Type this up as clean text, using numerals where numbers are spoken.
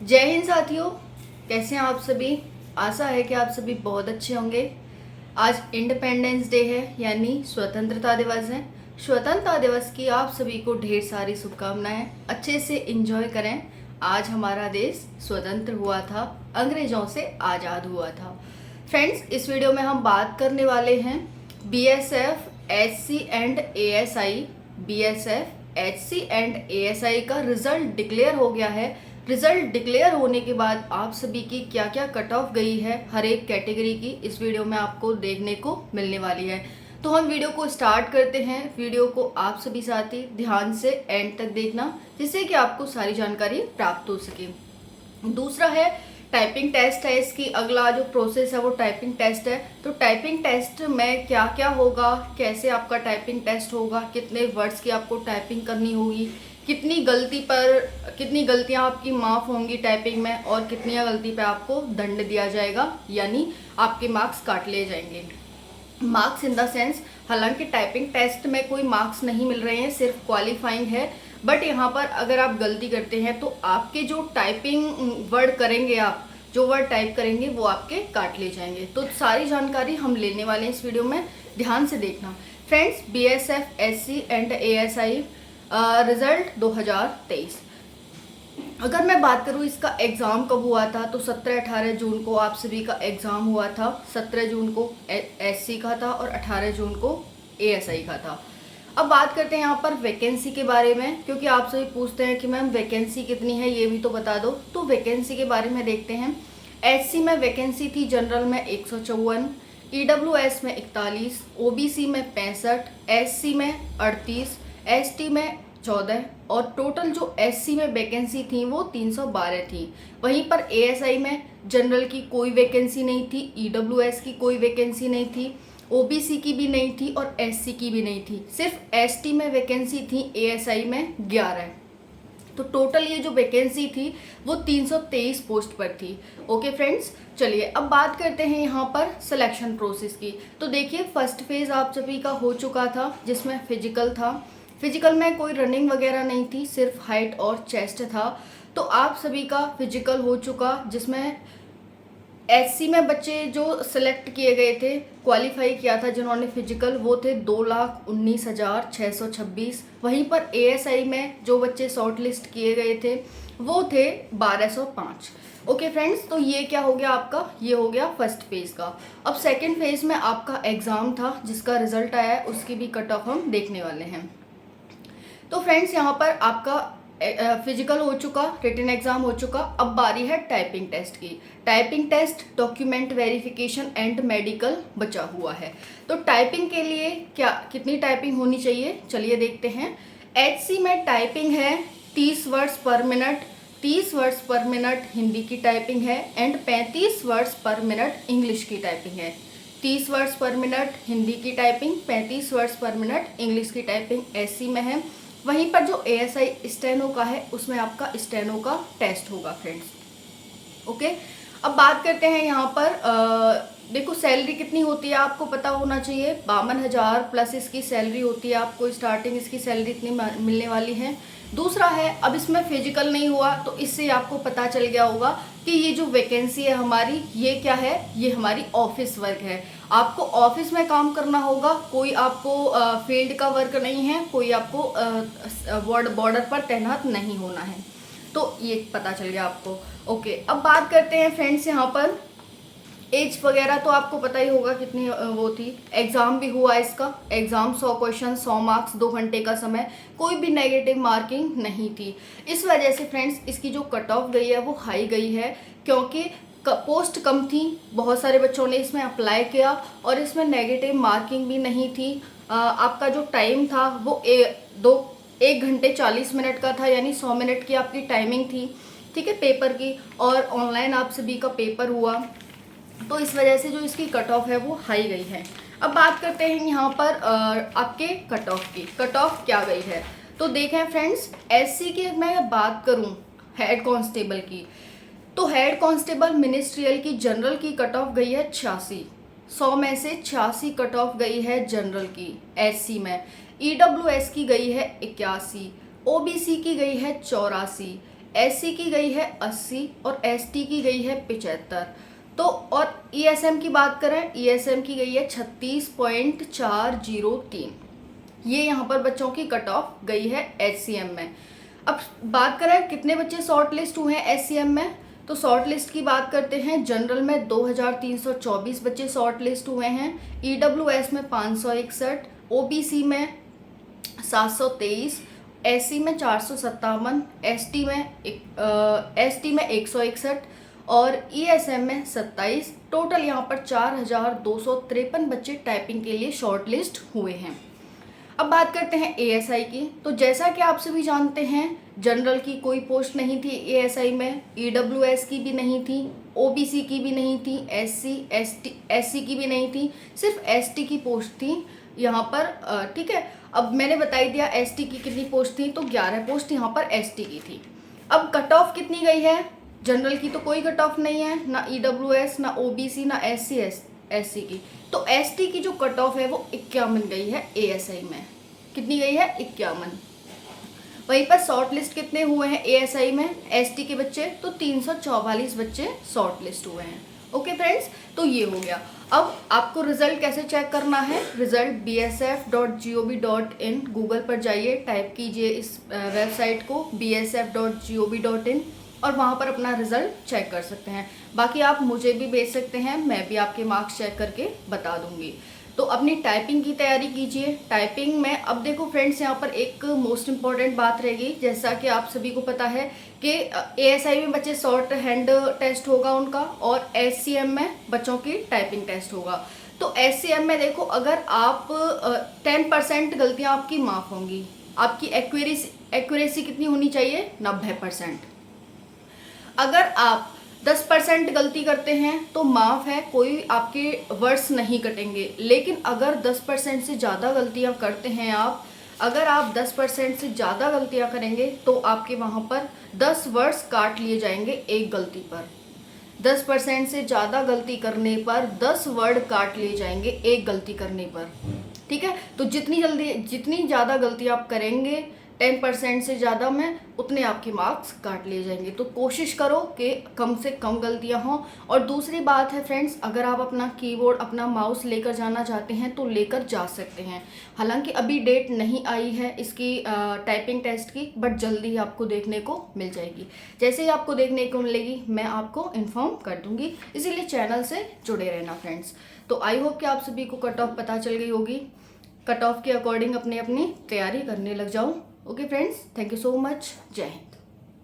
जय हिंद साथियों, कैसे हैं आप सभी। आशा है कि आप सभी बहुत अच्छे होंगे। आज इंडिपेंडेंस डे है, यानी स्वतंत्रता दिवस है। स्वतंत्रता दिवस की आप सभी को ढेर सारी शुभकामनाएं। अच्छे से एंजॉय करें। आज हमारा देश स्वतंत्र हुआ था, अंग्रेजों से आज़ाद हुआ था। फ्रेंड्स, इस वीडियो में हम बात करने वाले हैं BSF, HC and ASI. BSF, HC and ASI का रिजल्ट डिक्लेयर हो गया है। रिजल्ट डिक्लेयर होने के बाद आप सभी की क्या क्या कट ऑफ गई है हर एक कैटेगरी की, इस वीडियो में आपको देखने को मिलने वाली है। तो हम वीडियो को स्टार्ट करते हैं। वीडियो को आप सभी साथी ध्यान से एंड तक देखना, जिससे कि आपको सारी जानकारी प्राप्त हो सके। दूसरा है टाइपिंग टेस्ट है। इसकी अगला जो प्रोसेस है वो टाइपिंग टेस्ट है। तो टाइपिंग टेस्ट में क्या क्या होगा, कैसे आपका टाइपिंग टेस्ट होगा, कितने वर्ड्स की आपको टाइपिंग करनी होगी, कितनी गलतियां आपकी माफ़ होंगी टाइपिंग में, और कितनी गलती पे आपको दंड दिया जाएगा, यानी आपके मार्क्स काट लिए जाएंगे। मार्क्स इन द सेंस, हालांकि टाइपिंग टेस्ट में कोई मार्क्स नहीं मिल रहे हैं, सिर्फ क्वालिफाइंग है। बट यहाँ पर अगर आप गलती करते हैं तो आपके जो टाइपिंग वर्ड करेंगे, आप जो वर्ड टाइप करेंगे वो आपके काट लिए जाएंगे। तो सारी जानकारी हम लेने वाले हैं इस वीडियो में, ध्यान से देखना। Friends, BSF, SC and ASI result 2023। अगर मैं बात करूँ इसका एग्ज़ाम कब हुआ था, तो 17-18 जून को आप सभी का एग्ज़ाम हुआ था। 17 जून को एससी का था और 18 जून को एएसआई का था। अब बात करते हैं यहाँ पर वैकेंसी के बारे में, क्योंकि आप सभी पूछते हैं कि मैम वैकेंसी कितनी है, ये भी तो बता दो। तो वैकेंसी के बारे में देखते हैं। एससी में वैकेंसी थी जनरल में 154, ईडब्ल्यूएस में 41, ओबीसी में 65, एससी में 38, एसटी में 14, और टोटल जो एससी में वैकेंसी थी वो 312 थी। वहीं पर एएसआई में जनरल की कोई वैकेंसी नहीं थी, ईडब्ल्यूएस की कोई वैकेंसी नहीं थी, ओबीसी की भी नहीं थी और एससी की भी नहीं थी। सिर्फ एसटी में वैकेंसी थी एएसआई में 11। तो टोटल ये जो वैकेंसी थी वो 323 पोस्ट पर थी। ओके फ्रेंड्स, चलिए अब बात करते हैं यहाँ पर सिलेक्शन प्रोसेस की। तो देखिए, फर्स्ट फेज़ आप सभी का हो चुका था, जिसमें फिजिकल था। फिजिकल में कोई रनिंग वगैरह नहीं थी, सिर्फ हाइट और चेस्ट था। तो आप सभी का फिजिकल हो चुका, जिसमें एससी में बच्चे जो सिलेक्ट किए गए थे, क्वालिफाई किया था जिन्होंने फिजिकल, वो थे 2,19,626। वहीं पर एएसआई में जो बच्चे शॉर्ट लिस्ट किए गए थे वो थे 1,205। ओके फ्रेंड्स, तो ये क्या हो गया आपका, ये हो गया फर्स्ट फेज़ का। अब सेकंड फेज़ में आपका एग्ज़ाम था, जिसका रिजल्ट आया है, उसकी भी कट ऑफ हम देखने वाले हैं। तो फ्रेंड्स, यहाँ पर आपका फिजिकल हो चुका, रिटन एग्जाम हो चुका। अब बारी है टाइपिंग टेस्ट की। Typing test, document verification and medical बचा हुआ है। तो टाइपिंग के लिए क्या कितनी टाइपिंग होनी चाहिए, चलिए देखते हैं। एचसी में टाइपिंग है 30 वर्ड्स पर मिनट, 30 वर्ड्स पर मिनट हिंदी की टाइपिंग है, एंड 35 वर्ड्स पर मिनट इंग्लिश की टाइपिंग है। 30 वर्ड्स पर मिनट हिंदी की टाइपिंग, 35 वर्ड्स पर मिनट इंग्लिश की टाइपिंग एससी में है। वहीं पर जो एएसआई स्टेनो का है, उसमें आपका स्टेनो का टेस्ट होगा फ्रेंड्स। ओके, अब बात करते हैं यहाँ पर देखो सैलरी कितनी होती है आपको पता होना चाहिए। 52,000 प्लस इसकी सैलरी होती है आपको, स्टार्टिंग इसकी सैलरी इतनी मिलने वाली है। दूसरा है, अब इसमें फिजिकल नहीं हुआ, तो इससे आपको पता चल गया होगा कि ये जो वैकेंसी है हमारी, ये क्या है, ये हमारी ऑफिस वर्क है। आपको ऑफिस में काम करना होगा, कोई आपको फील्ड का वर्क नहीं है, कोई आपको बॉर्डर पर तैनात नहीं होना है। तो ये पता चल गया आपको। ओके, अब बात करते हैं फ्रेंड्स यहाँ पर एज वगैरह, तो आपको पता ही होगा कितनी वो थी। एग्ज़ाम भी हुआ इसका, एग्ज़ाम 100 क्वेश्चन, 100 मार्क्स, 2 घंटे का समय, कोई भी नेगेटिव मार्किंग नहीं थी। इस वजह से फ्रेंड्स इसकी जो कट ऑफ गई है वो हाई गई है, क्योंकि पोस्ट कम थी, बहुत सारे बच्चों ने इसमें अप्लाई किया और इसमें नेगेटिव मार्किंग भी नहीं थी। आपका जो टाइम था वो 1 घंटे 40 मिनट का था, यानी 100 मिनट की आपकी टाइमिंग थी, ठीक है, पेपर की। और ऑनलाइन आप सभी का पेपर हुआ, तो इस वजह से जो इसकी कट ऑफ है वो हाई गई है। अब बात करते हैं यहाँ पर आपके कट ऑफ की। कट ऑफ क्या गई है, तो देखें फ्रेंड्स, एससी की मैं बात करूँ हेड कांस्टेबल की, तो हेड कांस्टेबल मिनिस्ट्रियल की जनरल की कट ऑफ गई है 86। 100 में से 86 कट ऑफ गई है जनरल की एससी में। ईडब्ल्यूएस की गई है 81, ओबीसी की गई है 84, SC की गई है 80 और ST की गई है 75। तो और ESM की बात करें, ESM की गई है 36.403। ये यहाँ पर बच्चों की कट ऑफ गई है HCM में। अब बात करें कितने बच्चे शॉर्ट लिस्ट हुए हैं HCM में, तो शॉर्ट लिस्ट की बात करते हैं। जनरल में 2324 बच्चे शॉर्ट लिस्ट हुए हैं, EWS में 561, OBC में 723, SC में 457, ST में 161 और ESM में 27। टोटल यहाँ पर 4253 बच्चे टाइपिंग के लिए शॉर्ट लिस्ट हुए हैं। अब बात करते हैं ASI की। तो जैसा कि आप सभी जानते हैं, जनरल की कोई पोस्ट नहीं थी ASI में, EWS की भी नहीं थी, OBC की भी नहीं थी, SC की भी नहीं थी, सिर्फ ST की पोस्ट थी यहाँ पर। ठीक है, अब मैंने बता ही दिया ST की कितनी पोस्ट थी, तो 11 पोस्ट यहाँ पर ST की थी। अब कट ऑफ कितनी गई है, जनरल की तो कोई कट ऑफ नहीं है, ना EWS, ना OBC, ना SC की। तो ST की जो कट ऑफ है वो 51 गई है ASI में। कितनी गई है? 51। वहीं पर शॉर्ट लिस्ट कितने हुए हैं ASI में ST के बच्चे, तो 344 बच्चे शॉर्ट लिस्ट हुए हैं। ओके फ्रेंड्स, तो ये हो गया। अब आपको रिजल्ट कैसे चेक करना है, रिजल्ट bsf.gov.in, गूगल पर जाइए, टाइप कीजिए इस वेबसाइट को bsf.gov.in और वहाँ पर अपना रिजल्ट चेक कर सकते हैं। बाकी आप मुझे भी भेज सकते हैं, मैं भी आपके मार्क्स चेक करके बता दूंगी। तो अपनी टाइपिंग की तैयारी कीजिए। टाइपिंग में अब देखो फ्रेंड्स, यहाँ पर एक मोस्ट इम्पॉर्टेंट बात रहेगी। जैसा कि आप सभी को पता है कि ASI में बच्चे शॉर्ट हैंड टेस्ट होगा उनका, और SCM में बच्चों की टाइपिंग टेस्ट होगा। तो SCM में देखो, अगर आप 10% गलतियाँ आपकी माफ़ होंगी। आपकी एक्यूरेसी कितनी होनी चाहिए? 90%। अगर आप 10% गलती करते हैं तो माफ़ है, कोई आपके वर्ड्स नहीं कटेंगे। लेकिन अगर 10% से ज़्यादा गलतियां करते हैं आप, अगर आप 10% से ज़्यादा गलतियां करेंगे तो आपके वहाँ पर 10 वर्ड्स काट लिए जाएंगे एक गलती पर। 10% से ज़्यादा गलती करने पर 10 वर्ड काट लिए जाएंगे एक गलती करने पर। ठीक है, तो जितनी ज़्यादा गलती आप करेंगे 10% से ज़्यादा में, उतने आपके मार्क्स काट लिए जाएंगे। तो कोशिश करो कि कम से कम गलतियां हों। और दूसरी बात है फ्रेंड्स, अगर आप अपना कीबोर्ड, अपना माउस लेकर जाना चाहते हैं तो लेकर जा सकते हैं। हालांकि अभी डेट नहीं आई है इसकी टाइपिंग टेस्ट की, बट जल्दी ही आपको देखने को मिल जाएगी। जैसे ही आपको देखने को मिलेगी मैं आपको इन्फॉर्म कर दूँगी, इसीलिए चैनल से जुड़े रहना फ्रेंड्स। तो आई होप कि आप सभी को कट ऑफ पता चल गई होगी। कट ऑफ के अकॉर्डिंग अपनी तैयारी करने लग जाओ। Okay friends, thank you so much. जय हिंद।